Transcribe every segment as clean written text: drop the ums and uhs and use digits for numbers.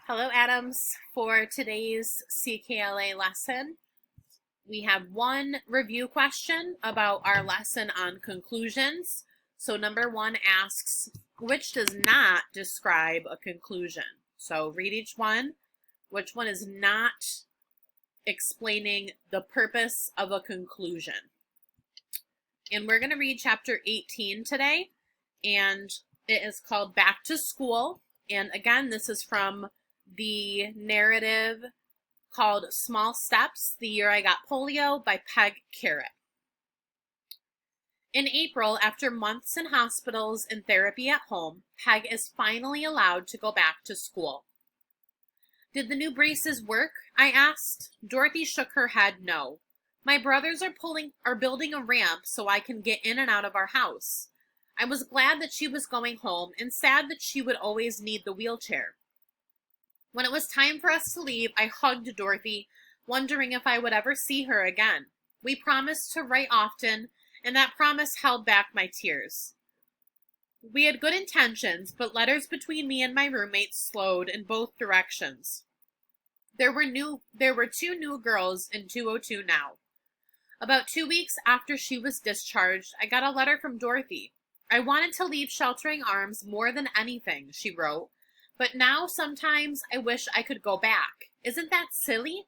Hello, Adams. For today's CKLA lesson, we have one review question about our lesson on conclusions. So number one asks, which does not describe a conclusion? So read each one. Which one is not explaining the purpose of a conclusion? And we're going to read chapter 18 today, and it is called Back to School. And again, this is from the narrative called Small Steps, The Year I Got Polio by Peg Carrot. In April, after months in hospitals and therapy at home, Peg is finally allowed to go back to school. Did the new braces work? I asked. Dorothy shook her head no. My brothers are building a ramp so I can get in and out of our house. I was glad that she was going home and sad that she would always need the wheelchair. When it was time for us to leave, I hugged Dorothy, wondering if I would ever see her again. We promised to write often, and that promise held back my tears. We had good intentions, but letters between me and my roommates slowed in both directions. There were two new girls in 202 now. About 2 weeks after she was discharged, I got a letter from Dorothy. I wanted to leave Sheltering Arms more than anything, she wrote. But now sometimes I wish I could go back. Isn't that silly?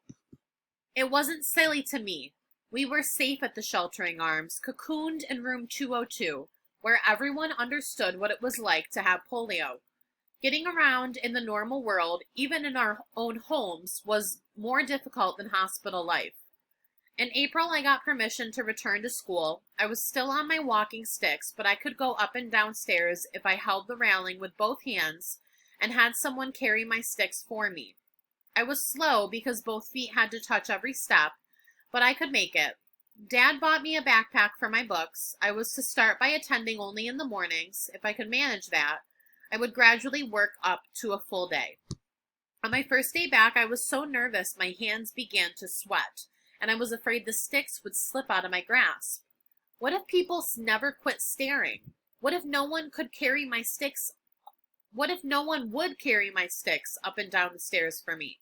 It wasn't silly to me. We were safe at the Sheltering Arms, cocooned in room 202, where everyone understood what it was like to have polio. Getting around in the normal world, even in our own homes, was more difficult than hospital life. In April, I got permission to return to school. I was still on my walking sticks, but I could go up and down stairs if I held the railing with both hands and had someone carry my sticks for me. I was slow because both feet had to touch every step, but I could make it. Dad bought me a backpack for my books. I was to start by attending only in the mornings. If I could manage that, I would gradually work up to a full day. On my first day back, I was so nervous my hands began to sweat, and I was afraid the sticks would slip out of my grasp. What if people never quit staring? What if no one would carry my sticks up and down the stairs for me?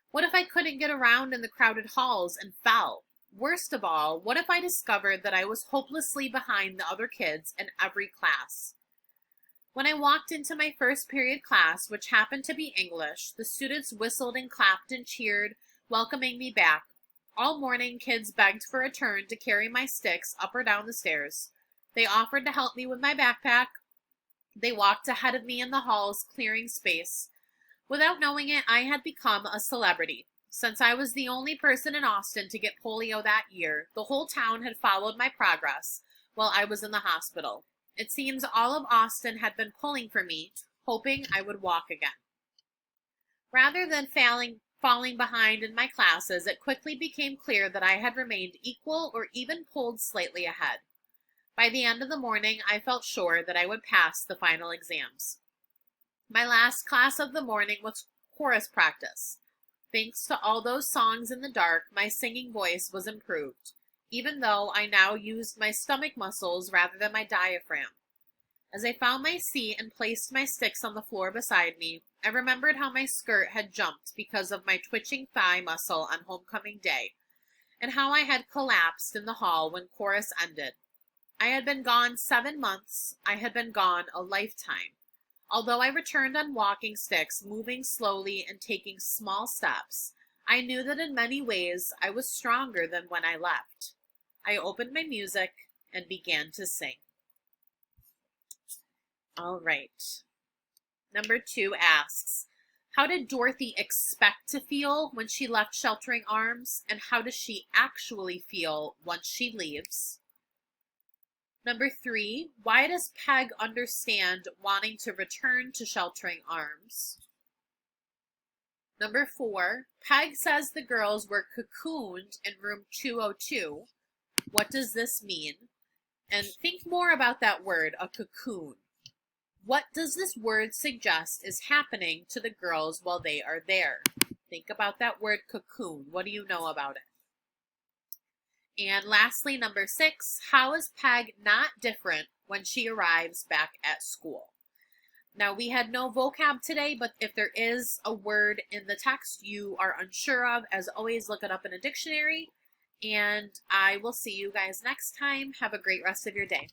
What if I couldn't get around in the crowded halls and fell? Worst of all, what if I discovered that I was hopelessly behind the other kids in every class? When I walked into my first period class, which happened to be English, the students whistled and clapped and cheered, welcoming me back. All morning, kids begged for a turn to carry my sticks up or down the stairs. They offered to help me with my backpack. They walked ahead of me in the halls, clearing space. Without knowing it, I had become a celebrity. Since I was the only person in Austin to get polio that year, the whole town had followed my progress while I was in the hospital. It seems all of Austin had been pulling for me, hoping I would walk again. Rather than falling behind in my classes, it quickly became clear that I had remained equal or even pulled slightly ahead. By the end of the morning, I felt sure that I would pass the final exams. My last class of the morning was chorus practice. Thanks to all those songs in the dark, my singing voice was improved, even though I now used my stomach muscles rather than my diaphragm. As I found my seat and placed my sticks on the floor beside me, I remembered how my skirt had jumped because of my twitching thigh muscle on homecoming day, and how I had collapsed in the hall when chorus ended. I had been gone 7 months. I had been gone a lifetime. Although I returned on walking sticks, moving slowly and taking small steps, I knew that in many ways I was stronger than when I left. I opened my music and began to sing. All right. Number 2 asks, how did Dorothy expect to feel when she left Sheltering Arms, and how does she actually feel once she leaves? Number 3, why does Peg understand wanting to return to Sheltering Arms? Number 4, Peg says the girls were cocooned in room 202. What does this mean? And think more about that word, a cocoon. What does this word suggest is happening to the girls while they are there? Think about that word cocoon. What do you know about it? And lastly, number 6, how is Peg not different when she arrives back at school? Now, we had no vocab today, but if there is a word in the text you are unsure of, as always, look it up in a dictionary. And I will see you guys next time. Have a great rest of your day.